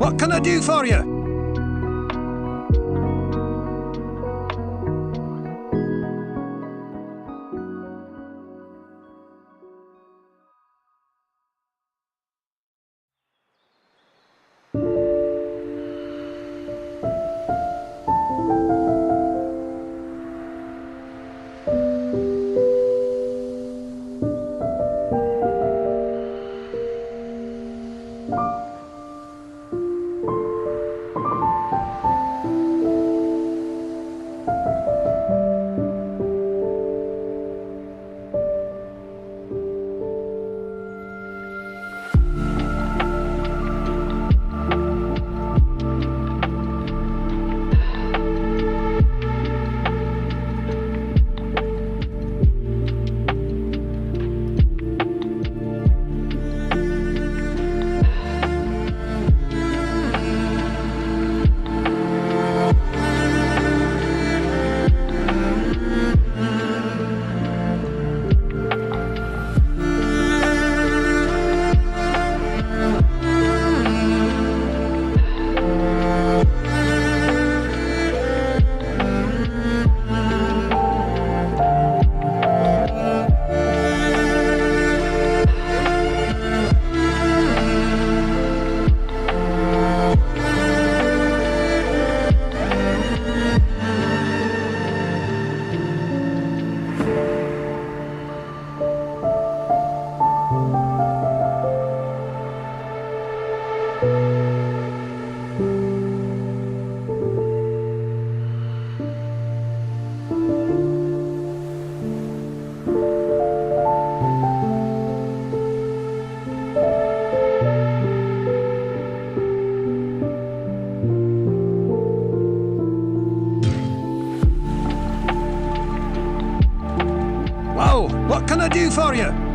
What can I do for you? Wow, what can I do for you?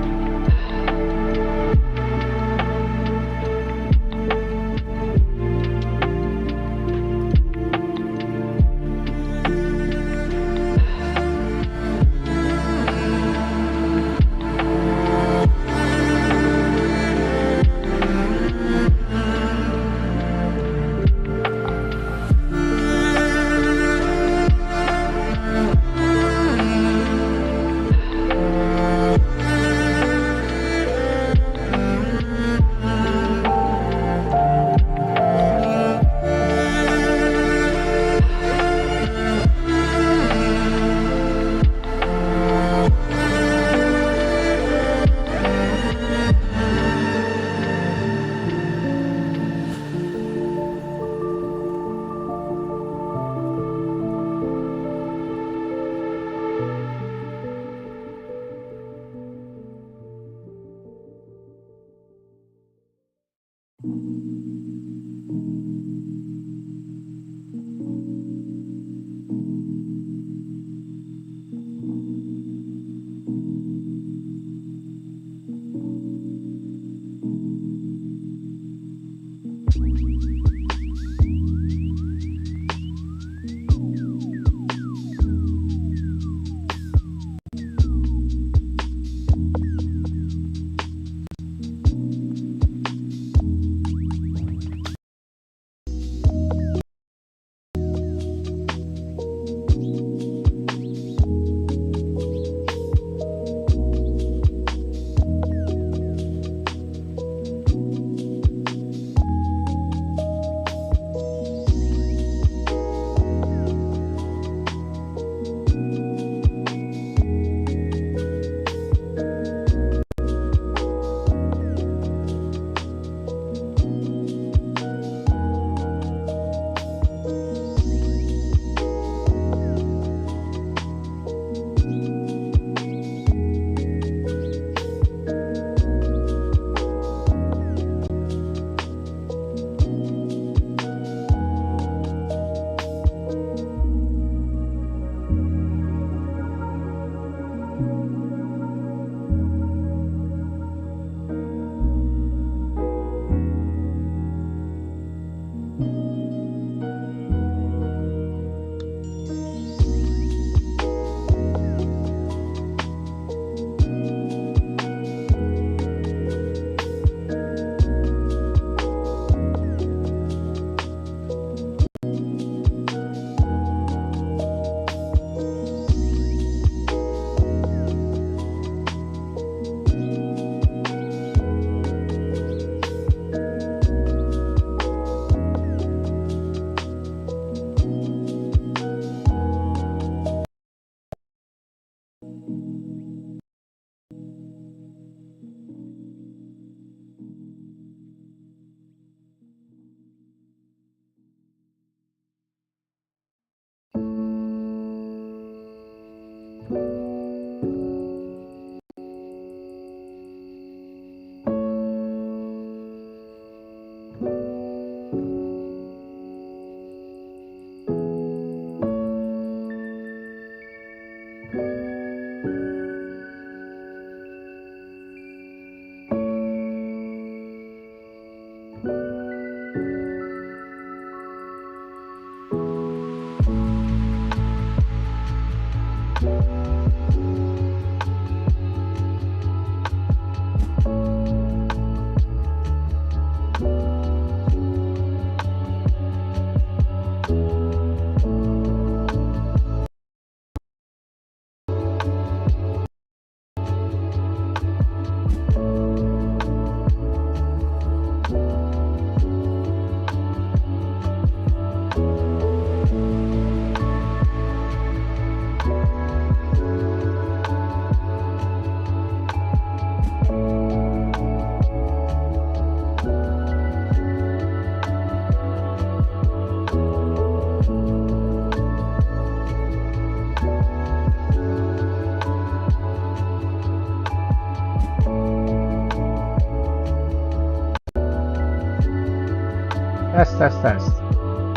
Test.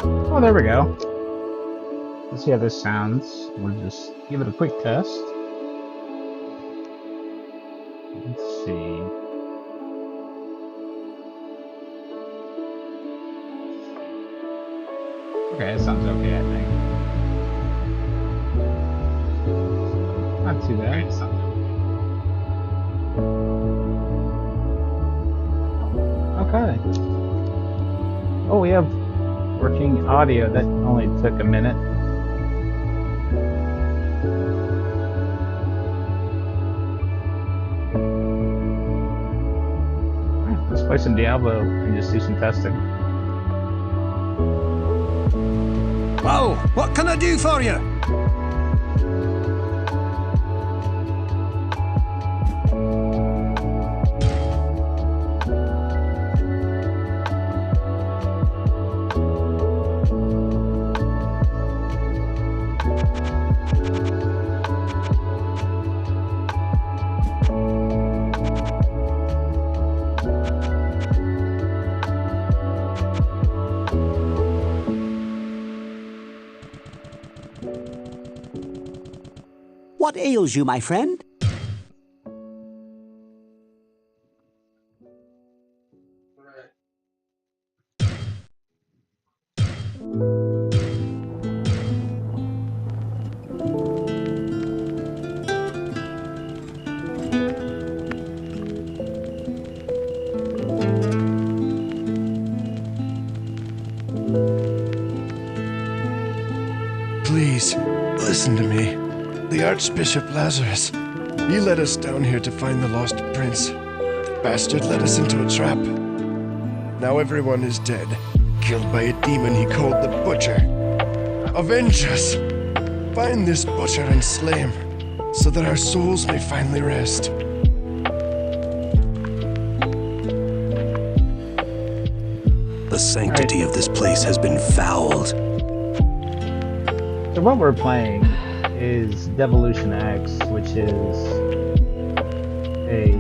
Oh, there we go. Let's see how this sounds. We'll just give it a quick test. Let's see. Okay, it sounds okay, I think. Not too bad. Okay. Oh, we have working audio. That only took a minute. Alright, let's play some Diablo and just do some testing. Whoa, what can I do for you? What ails you, my friend? Please, listen to me. The Archbishop Lazarus. He led us down here to find the lost prince. The bastard led us into a trap. Now everyone is dead, killed by a demon he called the Butcher. Avenge us! Find this Butcher and slay him, so that our souls may finally rest. The sanctity of this place has been fouled. So what we're playing is Devolution X, which is a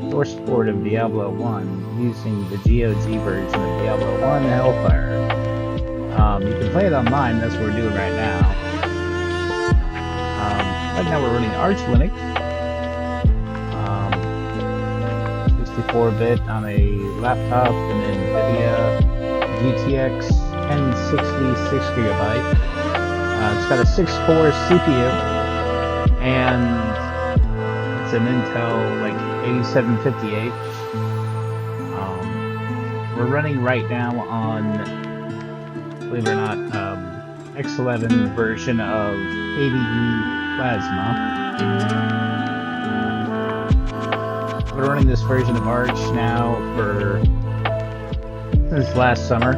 source port of Diablo 1 using the GOG version of Diablo 1 Hellfire. You can play it online, that's what we're doing right now. Right now we're running Arch Linux, 64-bit on a laptop, and then NVIDIA GTX 1060 6GB. It's got a 6-core CPU, and it's an Intel like 8750H. We're running right now on, believe it or not, X11 version of AVE Plasma. We're running this version of Arch now since last summer.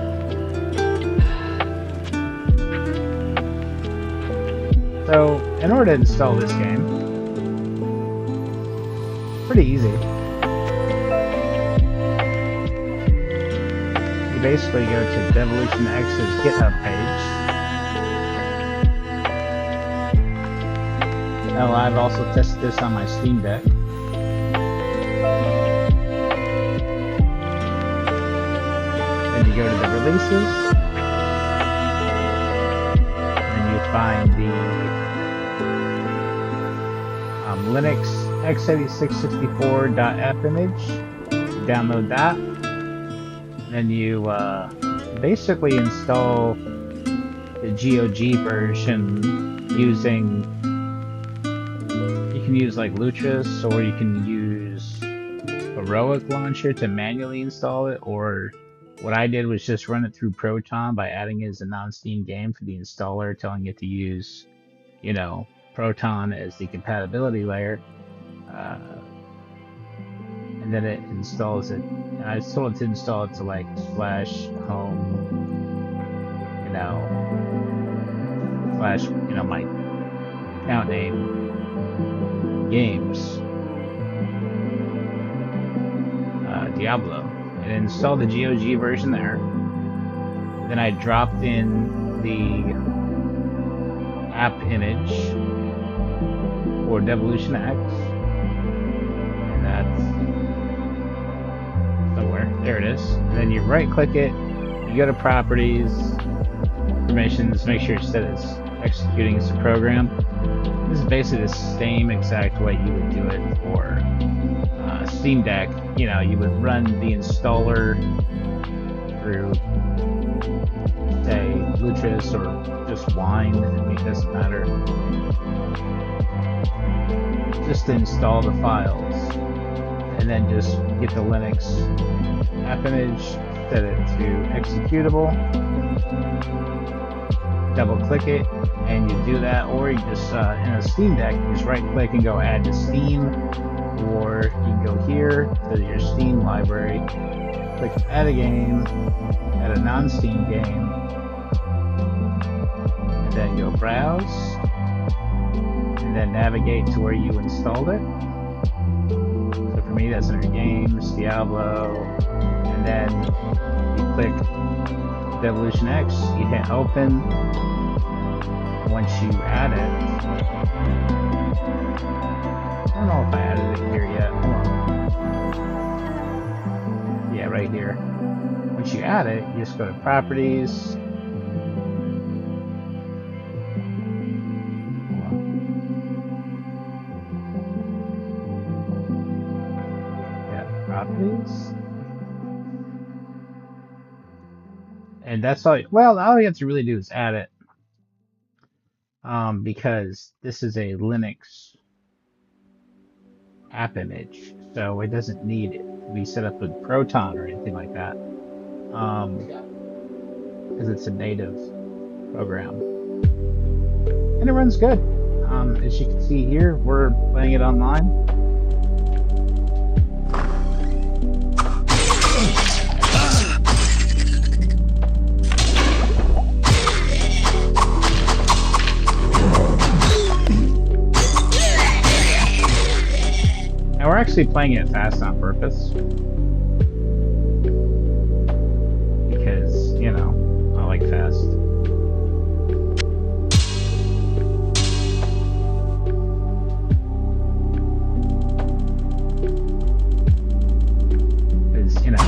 So, in order to install this game, pretty easy. You basically go to Devolution X's GitHub page. Now, I've also tested this on my Steam Deck. Then you go to the releases, and you find the Linux x8664.f image. You download that, then you basically install the GOG version using, you can use like Lutris, or you can use Heroic Launcher to manually install it, or what I did was just run it through Proton by adding it as a non-Steam game for the installer, telling it to use, you know, Proton as the compatibility layer, and then it installs it. And I told it to install it to like /home, you know, my account name, games, Diablo, and installed the GOG version there. Then I dropped in the app image for Devolution X, and that's somewhere. There it is. And then you right click it, you go to properties, permissions, make sure it's set as executing as a program. This is basically the same exact way you would do it for Steam Deck. You know, you would run the installer through, say, Lutris or just Wine. It doesn't matter. Just to install the files, and then just get the Linux app image, set it to executable, double click it, and you do that. Or you just in a Steam Deck, you just right click and go add to Steam, or you can go here to your Steam library, click add a game, add a non-Steam game, and then go browse, and then navigate to where you installed it. So for me, that's under games, Diablo, and then you click Devolution X, you hit open. Once you add it, I don't know if I added it here yet. Hold on. Yeah, right here. Once you add it, you just go to properties. Properties, and that's all. Well, all you have to really do is add it, because this is a Linux app image, so it doesn't need it to be set up with Proton or anything like that, because it's a native program, and it runs good. As you can see here, we're playing it online. And we're actually playing it fast on purpose, because, you know, I like fast. Because, you know,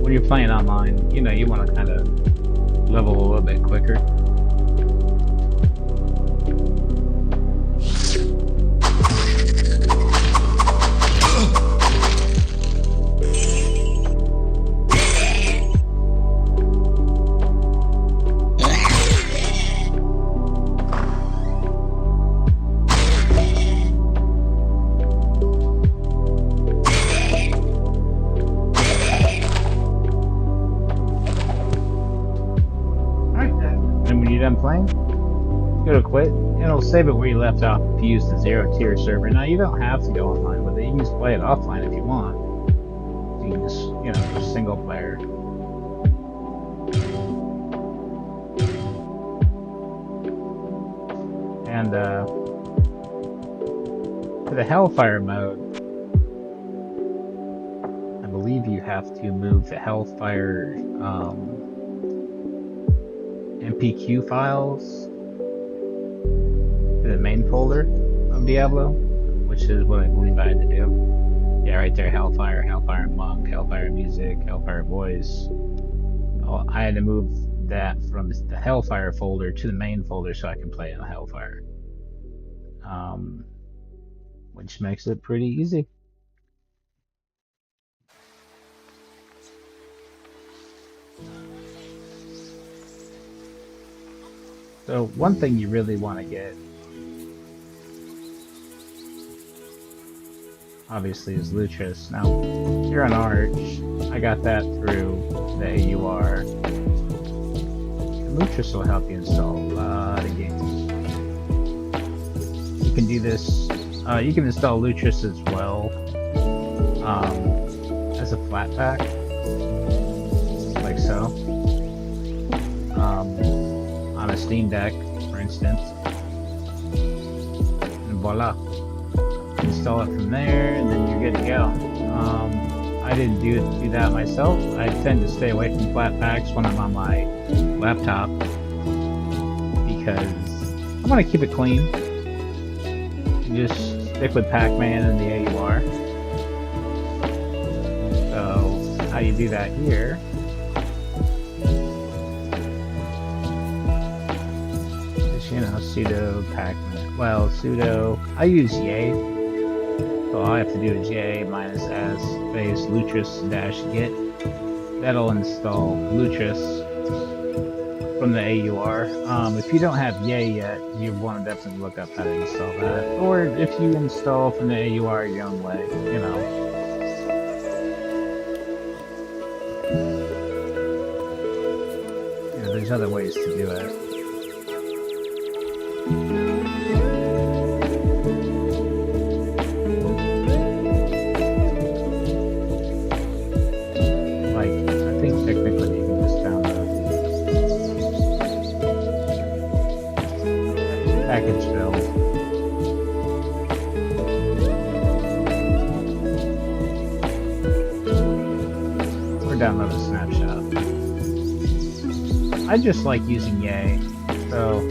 when you're playing online, you know, you want to kind of level a little bit quicker. Playing, go to quit, and it'll save it where you left off if you use the 0-tier server. Now, you don't have to go online with it. You can just play it offline if you want. You can just, you know, just single player. And for the Hellfire mode, I believe you have to move the Hellfire MPQ files to the main folder of Diablo, which is what I believe I had to do. Yeah, right there, Hellfire, Hellfire Monk, Hellfire Music, Hellfire Voice. I had to move that from the Hellfire folder to the main folder so I can play on Hellfire. Which makes it pretty easy. So one thing you really want to get, obviously, is Lutris. Now, you're an Arch. I got that through the AUR. And Lutris will help you install a lot of games. You can do this. You can install Lutris as well as a flat pack, like so, on a Steam Deck, for instance, and voila. Install it from there, and then you're good to go. I didn't do that myself. I tend to stay away from flat packs when I'm on my laptop because I want to keep it clean. You just stick with Pac-Man and the AUR. So how you do that here? Just, you know, sudo Pac-Man. Well, sudo. I use Yay. So all I have to do is J minus S space lutris-git. That'll install Lutris from the AUR. If you don't have Yay yet, you want to definitely look up how to install that. Or if you install from the AUR your own way, you know. There's other ways to do it. Package build. Or download a snapshot. I just like using Yay, so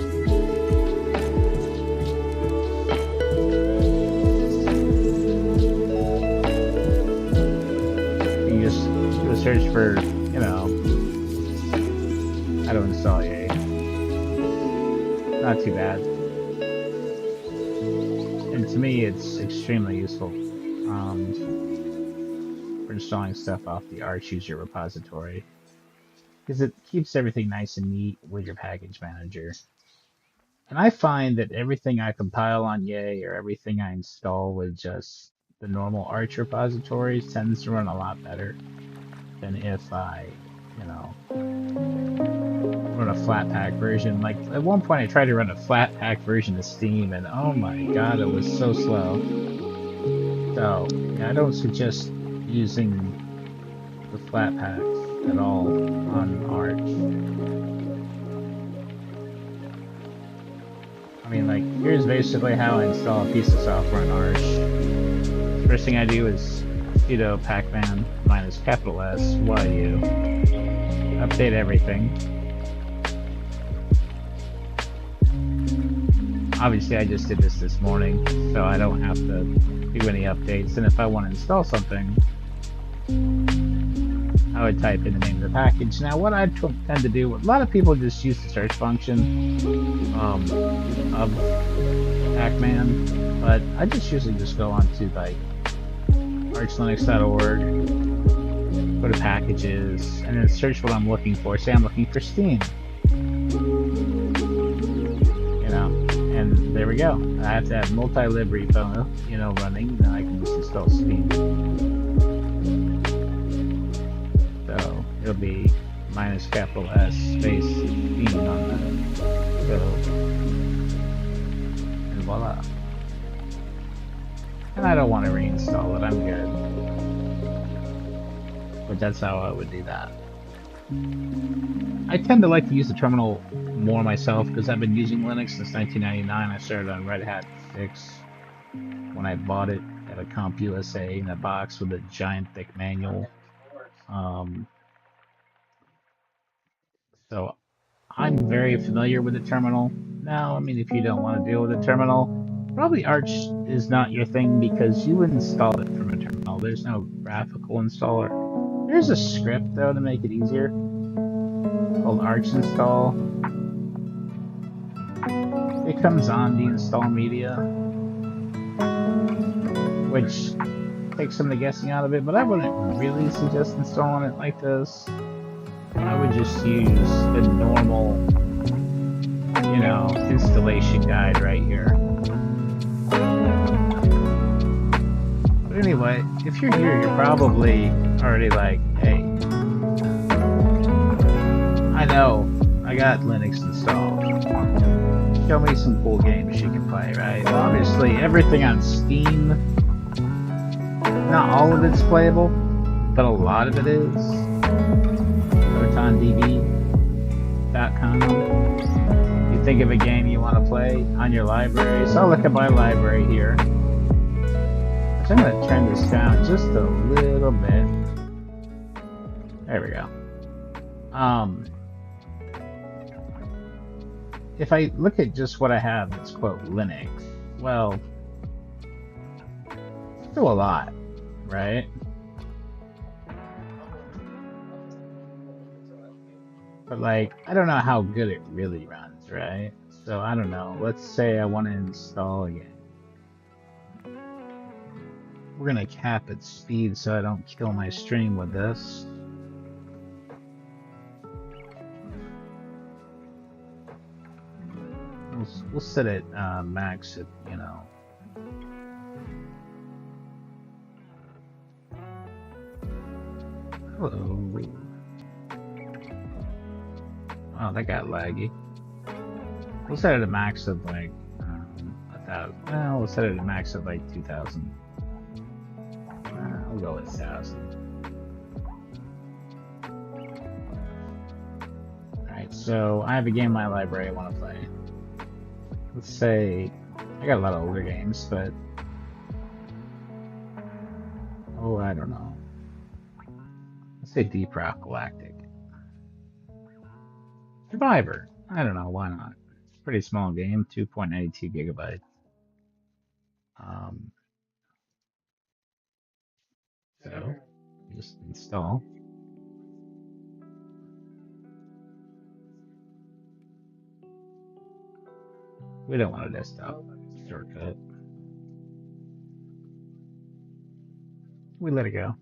you just do a search for, you know, how to install Yay. Not too bad. And to me, it's extremely useful for installing stuff off the Arch user repository because it keeps everything nice and neat with your package manager. And I find that everything I compile on Yay or everything I install with just the normal Arch repository tends to run a lot better than if I, you know, run a flat pack version. Like at one point I tried to run a flat pack version of Steam and oh my god, it was so slow. So yeah, I don't suggest using the flat packs at all on Arch. I mean, like, here's basically how I install a piece of software on Arch. First thing I do is sudo pacman minus capital S yu. Update everything. Obviously, I just did this morning, so I don't have to do any updates. And if I want to install something, I would type in the name of the package. Now, what I tend to do, a lot of people just use the search function of Pac-Man, but I just usually just go on to like archlinux.org, go to packages, and then search what I'm looking for. Say I'm looking for Steam. You know, and there we go. I have to have multi-lib repo, you know, running, then I can just install Steam. So it'll be minus capital S space Steam on that. So, and voila. And I don't want to reinstall it, I'm good. But that's how I would do that. I tend to like to use the terminal more myself because I've been using Linux since 1999. I started on Red Hat 6 when I bought it at a CompUSA in a box with a giant thick manual. So I'm very familiar with the terminal. Now, I mean, if you don't want to deal with the terminal, probably Arch is not your thing because you would install it from a terminal. There's no graphical installer. There's a script, though, to make it easier called Arch install. It comes on the install media, which takes some of the guessing out of it, but I wouldn't really suggest installing it like this. I would just use the normal, you you know, installation guide right here. But anyway, if you're here, you're probably already like, hey, I know, I got Linux installed. Show me some cool games you can play, right? Well, obviously, everything on Steam, not all of it's playable, but a lot of it is. ProtonDB.com. You think of a game you want to play on your library, so I'll look at my library here. So I'm going to turn this down just a little bit. There we go. If I look at just what I have that's quote Linux, well, still a lot, right? But like, I don't know how good it really runs, right? So I don't know. Let's say I want to install a game. We're gonna cap its speed so I don't kill my stream with this. We'll set it max at, you know. Hello. Oh, that got laggy. We'll set it at max of like 1,000. Well, we'll set it at max of like 2,000. We'll go with 1,000. Alright, so I have a game in my library I want to play. Let's say I got a lot of older games, but oh, I don't know. Let's say Deep Rock Galactic. Survivor. I don't know, why not? It's a pretty small game, 2.92 gigabytes. So just install. We don't want a desktop shortcut. We let it go.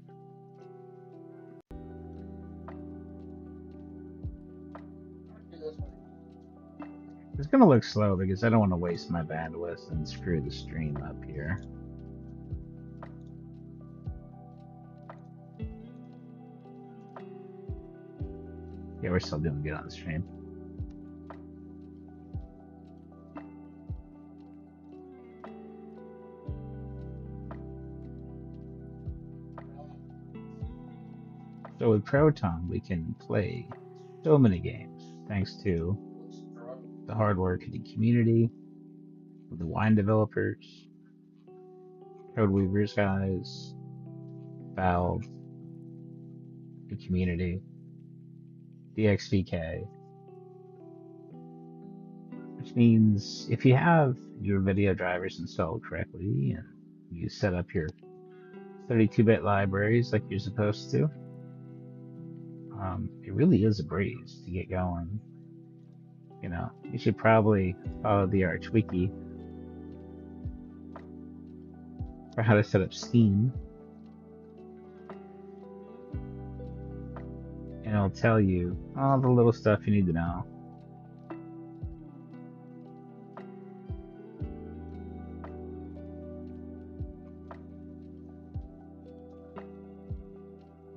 It's gonna look slow because I don't want to waste my bandwidth and screw the stream up here. Yeah, we're still doing good on the stream. So with Proton, we can play so many games thanks to the hard work of the community, of the wine developers, Code Weavers guys, Valve, the community, DXVK. Which means if you have your video drivers installed correctly and you set up your 32-bit libraries like you're supposed to, it really is a breeze to get going. You know, you should probably follow the Arch Wiki for how to set up Steam. And it'll tell you all the little stuff you need to know.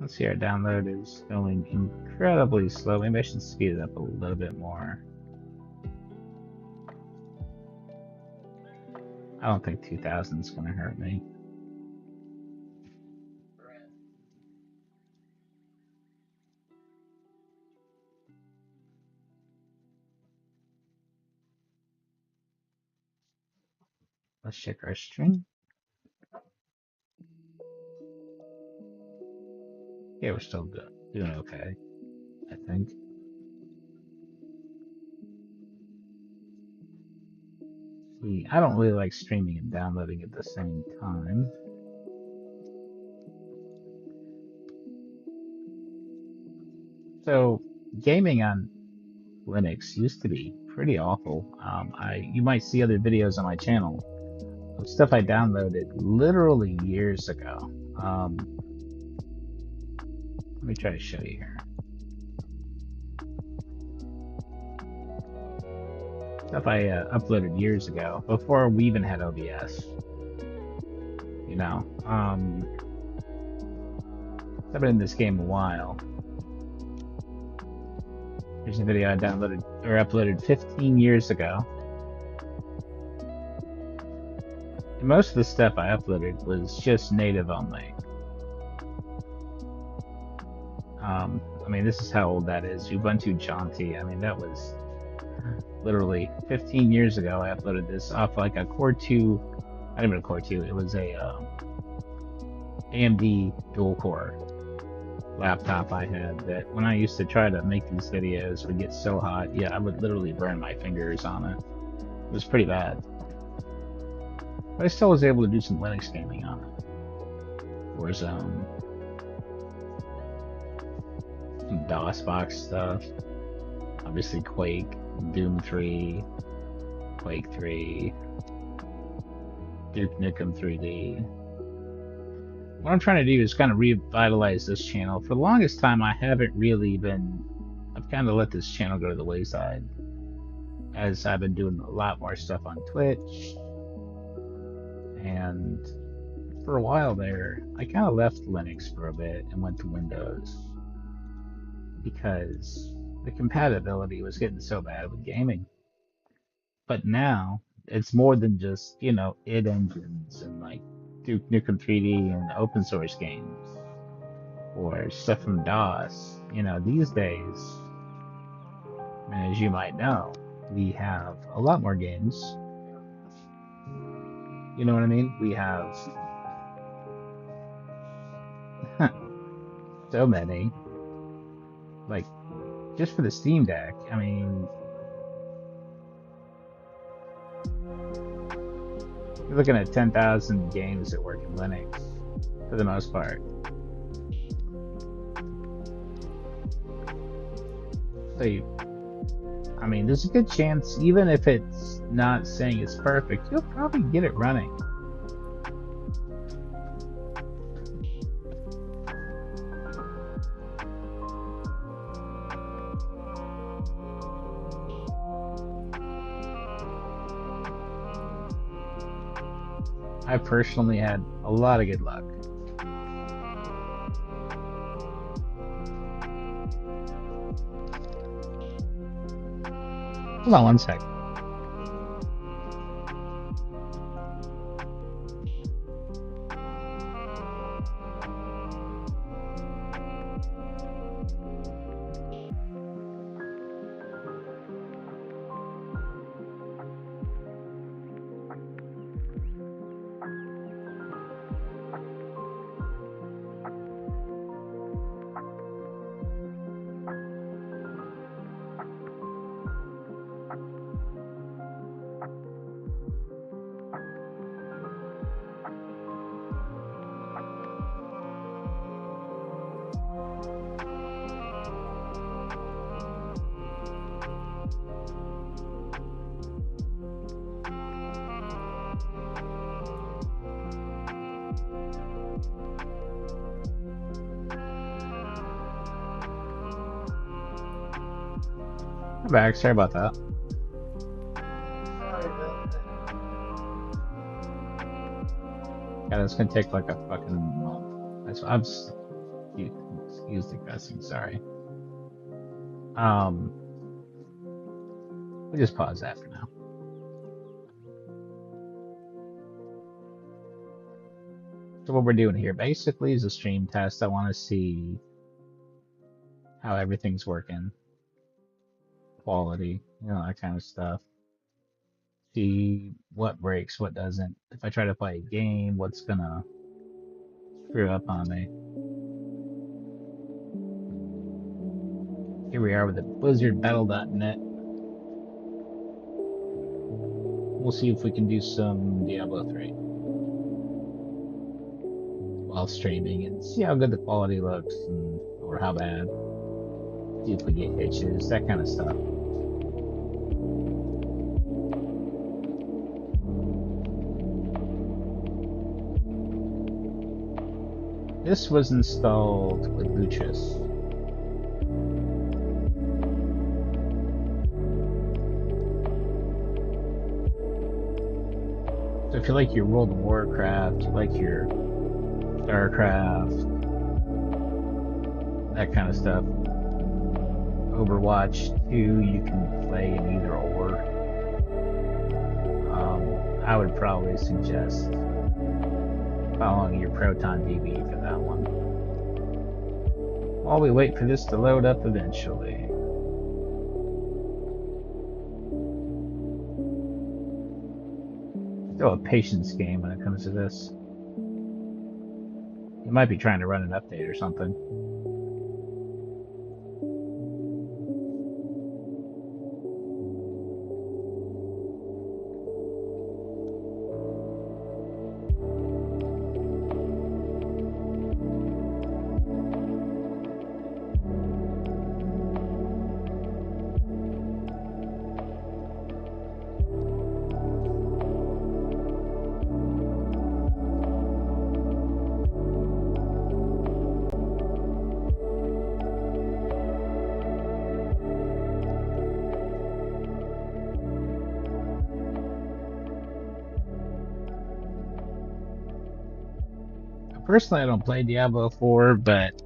Let's see, our download is going incredibly slow. Maybe I should speed it up a little bit more. I don't think 2,000 is going to hurt me. Let's check our stream. Yeah, we're still doing okay, I think. See, I don't really like streaming and downloading at the same time. So, gaming on Linux used to be pretty awful. You might see other videos on my channel of stuff I downloaded literally years ago. Let me try to show you here. Stuff I uploaded years ago, before we even had OBS. You know, I've been in this game a while. Here's a video I downloaded or uploaded 15 years ago. And most of the stuff I uploaded was just native only. I mean, this is how old that is. Ubuntu Jaunty. I mean, that was literally 15 years ago. I uploaded this off like a Core 2, not even a Core 2. It was a AMD dual core laptop I had that when I used to try to make these videos would get so hot. Yeah, I would literally burn my fingers on it. It was pretty bad. But I still was able to do some Linux gaming on it. Warzone. Some DOSBox stuff. Obviously Quake, Doom 3, Quake 3, Duke Nukem 3D. What I'm trying to do is kind of revitalize this channel. For the longest time, I haven't really been... I've kind of let this channel go to the wayside, as I've been doing a lot more stuff on Twitch. And for a while there, I kind of left Linux for a bit and went to Windows, because the compatibility was getting so bad with gaming. But now, it's more than just, you know, id engines and like Duke Nukem 3D and open source games or stuff from DOS. You know, these days, and as you might know, we have a lot more games. You know what I mean? We have so many. Like, just for the Steam Deck, I mean, you're looking at 10,000 games that work in Linux, for the most part. So, I mean, there's a good chance, even if it's not saying it's perfect, you'll probably get it running. I personally had a lot of good luck. Hold on one sec. I'm back. Sorry about that. Yeah, that's gonna take like a fucking month. That's I'm excuse the cussing. Sorry. We'll just pause that for now. So what we're doing here basically is a stream test. I want to see how everything's working. Quality, you know, that kind of stuff. See what breaks, what doesn't. If I try to play a game, what's gonna screw up on me. Here we are with the BlizzardBattle.net. We'll see if we can do some Diablo 3 while streaming and see how good the quality looks, and, or how bad. See if we get hitches, that kind of stuff. This was installed with Luchas. So if you like your World of Warcraft, you like your StarCraft, that kind of stuff, Overwatch 2, you can play in either or. I would probably suggest following your Proton DB for that one. While we wait for this to load up eventually. Still a patience game when it comes to this. You might be trying to run an update or something. Personally, I don't play Diablo 4, but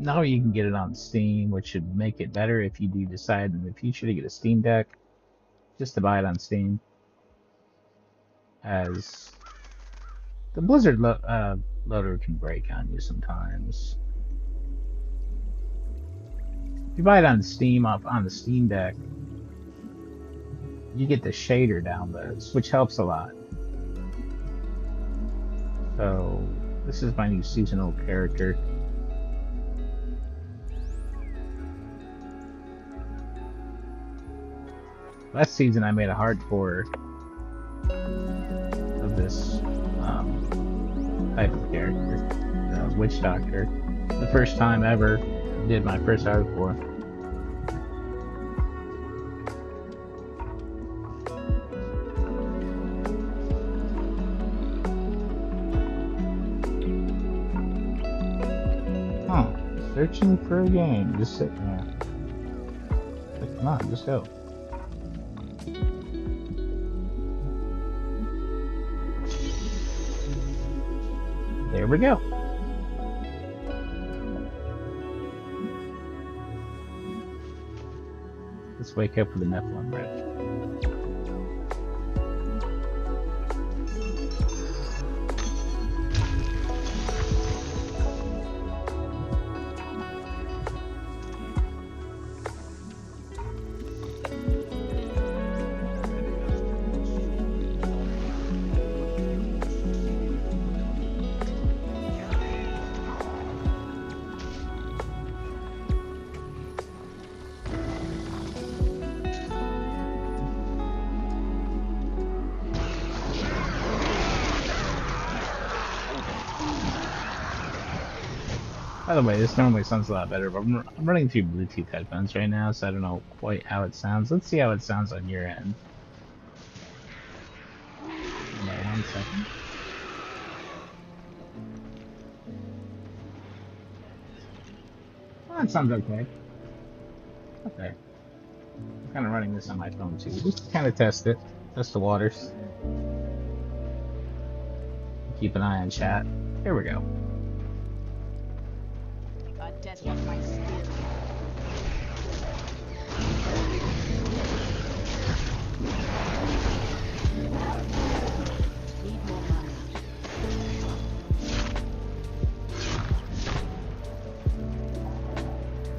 now you can get it on Steam, which should make it better if you do decide in the future to get a Steam Deck, just to buy it on Steam. As the Blizzard loader can break on you sometimes. If you buy it on Steam, on the Steam Deck, you get the shader downloads, which helps a lot. So, this is my new seasonal character. Last season I made a hardcore of this type of character, Witch Doctor. The first time ever did my first hardcore. Searching for a game, just sitting there. Like, come on, just go. There we go. Let's wake up with a Nephilim bridge. By the way, this normally sounds a lot better, but I'm running through Bluetooth headphones right now, so I don't know quite how it sounds. Let's see how it sounds on your end. Hold on 1 second. Well, that sounds okay. Okay. I'm kind of running this on my phone too, just to kind of test it. Test the waters. Keep an eye on chat. Here we go. That's what my spirit. Need more money.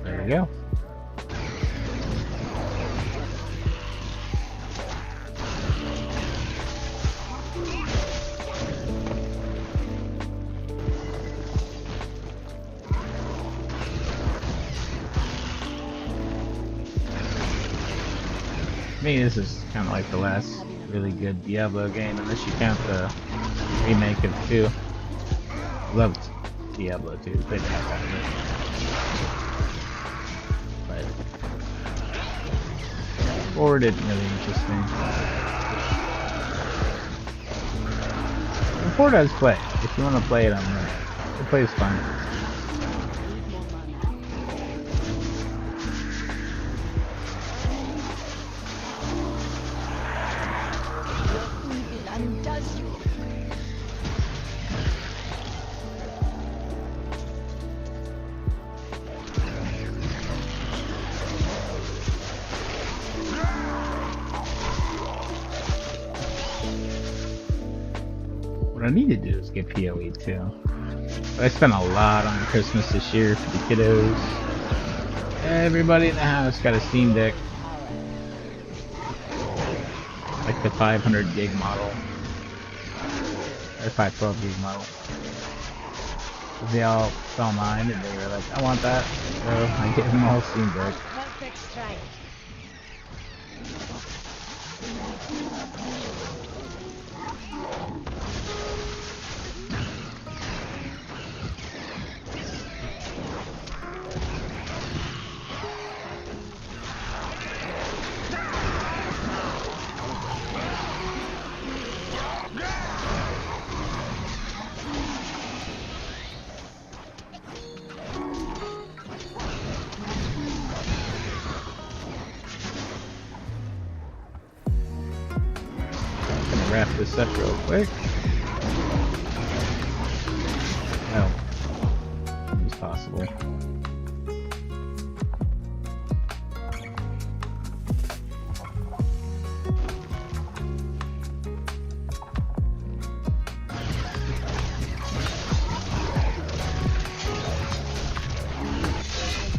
There we go. To me, this is kind of like the last really good Diablo game, unless you count the remake of 2. Loved Diablo 2, played the heck out of it. But 4 didn't really interest me. And 4 does play. If you want to play it on there, it plays fine. Does need to do is get PoE too. But I spent a lot on Christmas this year for the kiddos. Everybody in the house got a Steam Deck. Like the 500 gig model. Or 512 gig model. They all saw mine and they were like, I want that. So I gave them all Steam Deck. Perfect strike. Wrap this up real quick. No. It's possible. I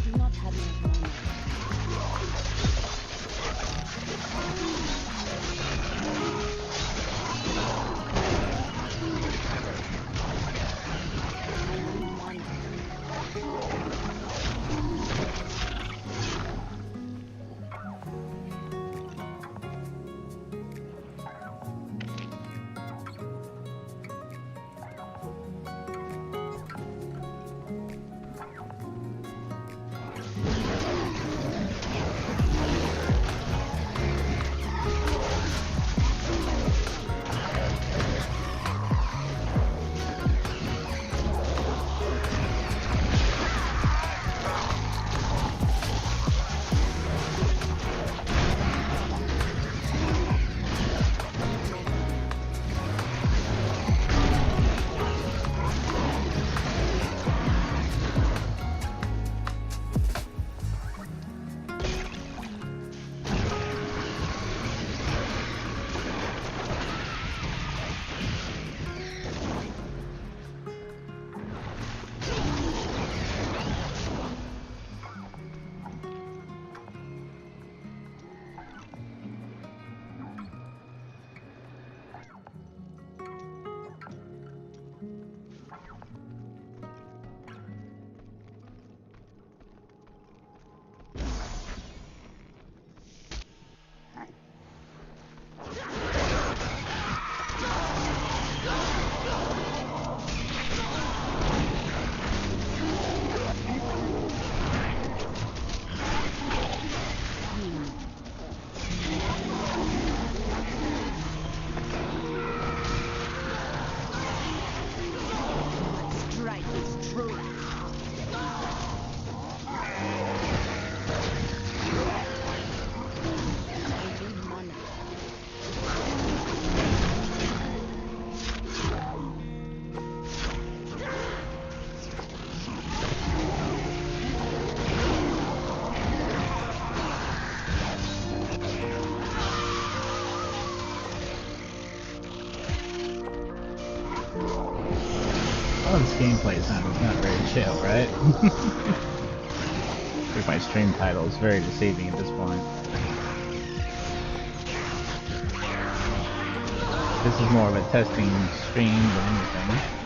do not have enough money. Oh, this gameplay is not very chill, right? If my stream title is very deceiving at this point. This is more of a testing stream than anything.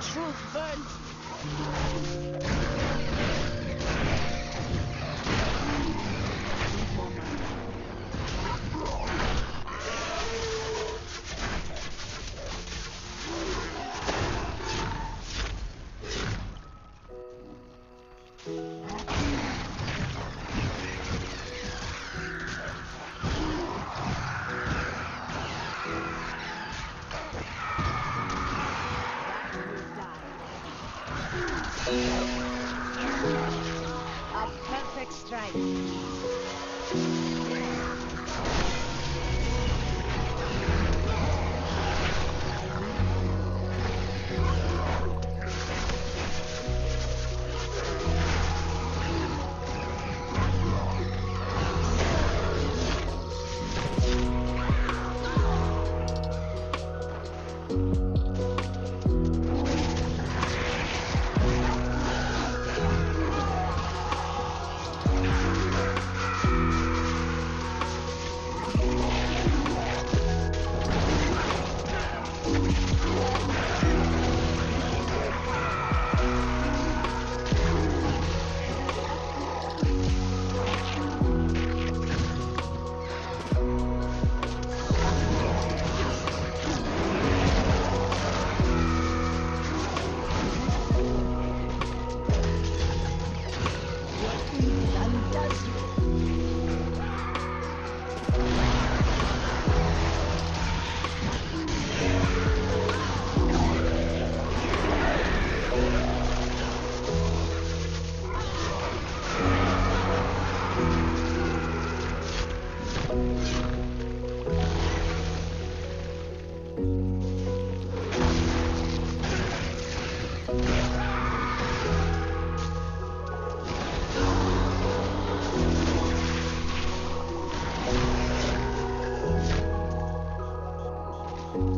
truth burns. A perfect strike.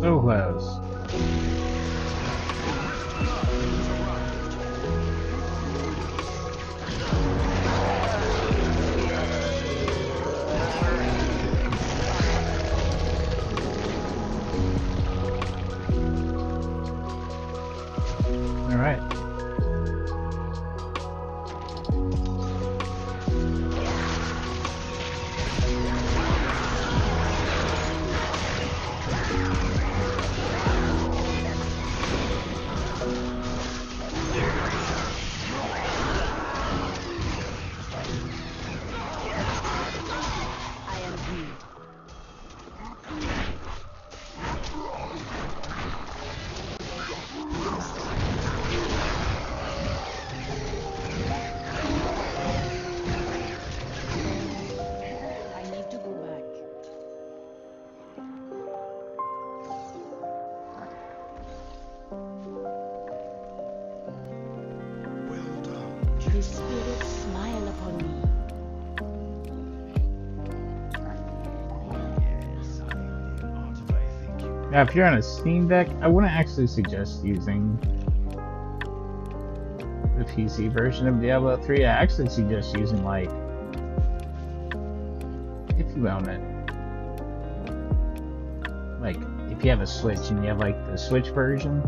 So close. All right. I am he. I need to go back. Well done. The spirits smile upon me. Yes, I think you. Now, if you're on a Steam Deck, I wouldn't actually suggest using the PC version of Diablo 3. I actually suggest using, like, if you own it, like, if you have a Switch and you have, like, the Switch version,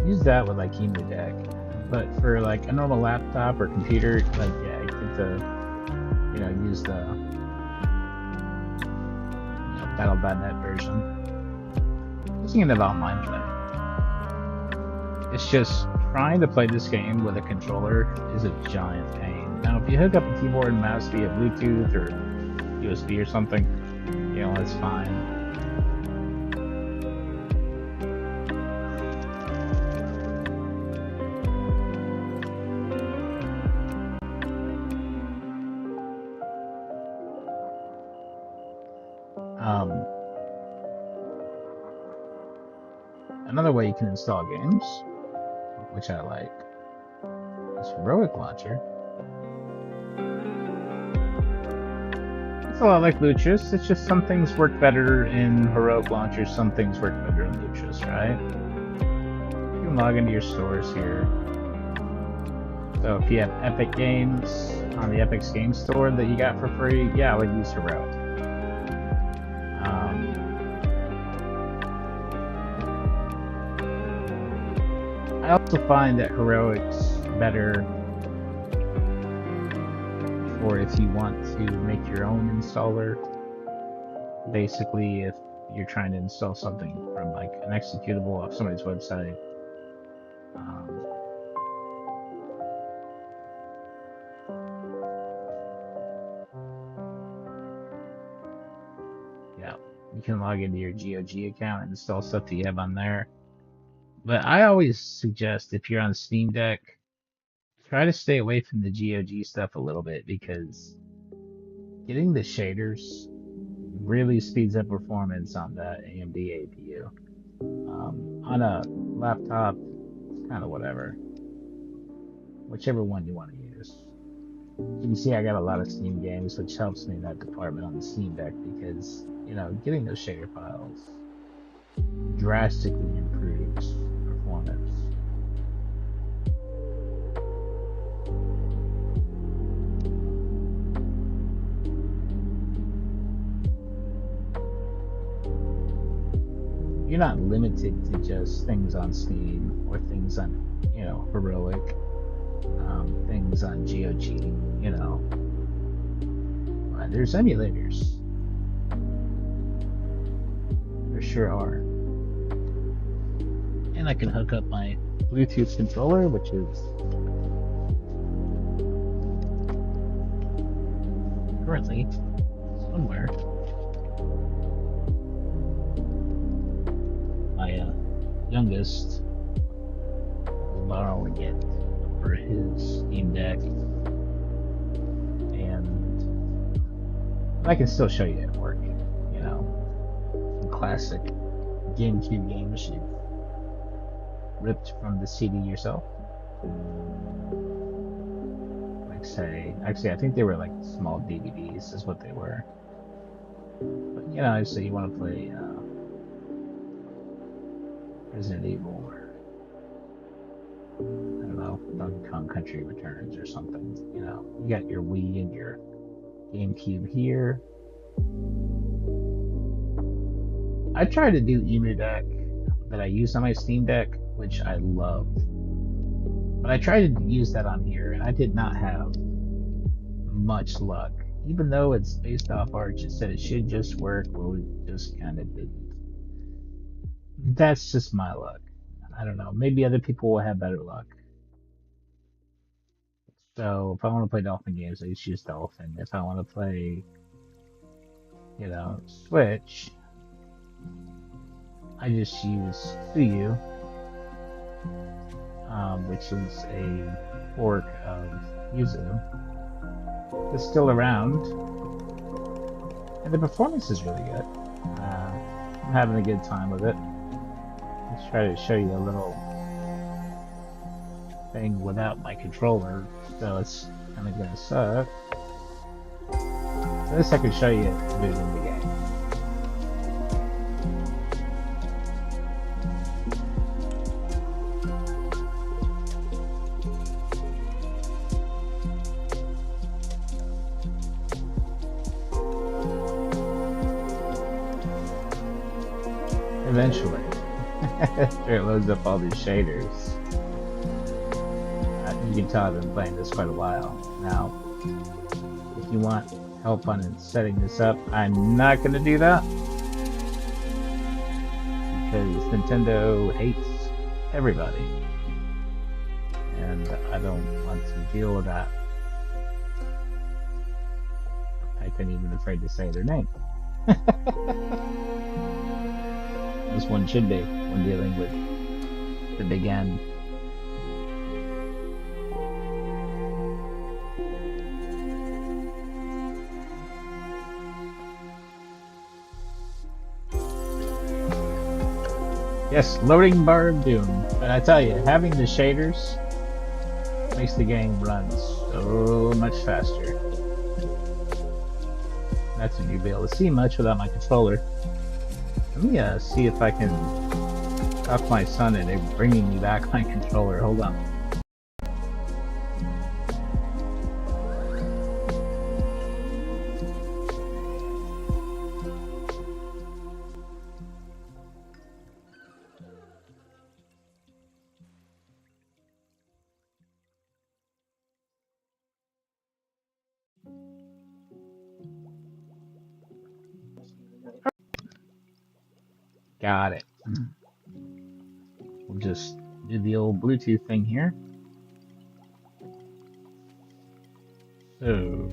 use that with, like, Emu Deck. But for, like, a normal laptop or computer, like, yeah, you could, use the Battle.net version. Just thinking of online play. It's just trying to play this game with a controller is a giant pain. Now, if you hook up a keyboard and mouse via Bluetooth or USB or something, that's fine. Another way you can install games, which I like, is Heroic Launcher. It's a lot like Lucius. It's just some things work better in Heroic Launcher, some things work better in Lucius, right? You can log into your stores here. So if you have Epic Games on the Epic Games Store that you got for free, yeah, I would use Heroic. I also find that heroics better for if you want to make your own installer. Basically, if you're trying to install something from like an executable off somebody's website. Um, yeah, you can log into your GOG account and install stuff that you have on there. But I always suggest if you're on Steam Deck, try to stay away from the GOG stuff a little bit because getting the shaders really speeds up performance on that AMD APU. On a laptop, it's kind of whatever. Whichever one you want to use. You can see I got a lot of Steam games, which helps me in that department on the Steam Deck because, getting those shader files drastically improves performance. You're not limited to just things on Steam or things on, Heroic, things on GOG, There's emulators. There sure are. And I can hook up my Bluetooth controller, which is currently somewhere. My youngest is borrowing it for his Steam Deck, and I can still show you it working. Some classic GameCube games you ripped from the CD yourself. Actually, I think they were like small DVDs, is what they were. But so you want to play Resident Evil or I don't know, Donkey Kong Country Returns or something. You got your Wii and your GameCube here. I tried to do Emu Deck that I use on my Steam Deck, which I love. But I tried to use that on here, and I did not have much luck. Even though it's based off Arch, it said it should just work, well, it just kind of didn't. That's just my luck. I don't know. Maybe other people will have better luck. So if I want to play Dolphin games, I just use Dolphin. If I want to play, Switch, I just use Suyu, which is a fork of Yuzu. It's still around, and the performance is really good. I'm having a good time with it. Let's try to show you a little thing without my controller, so it's kind of gonna suck. So this I can show you moving the game. Eventually, after it loads up all these shaders. You can tell I've been playing this quite a while. Now, if you want help on setting this up, I'm not going to do that. Because Nintendo hates everybody. And I don't want to deal with that. I've been even afraid to say their name. As one should be when dealing with the big N. Yes, loading bar of doom. But I tell you, having the shaders makes the game run so much faster. That's when you'll be able to see much without my controller. Let me see if I can talk my son into bringing me back my controller. Hold on. Got it. We'll just do the old Bluetooth thing here. So.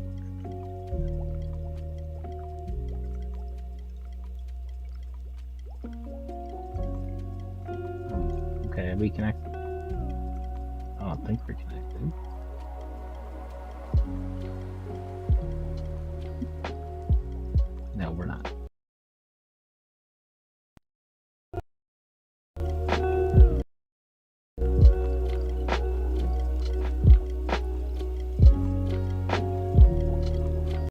Okay, are we connected? I don't think we're connected. No, we're not.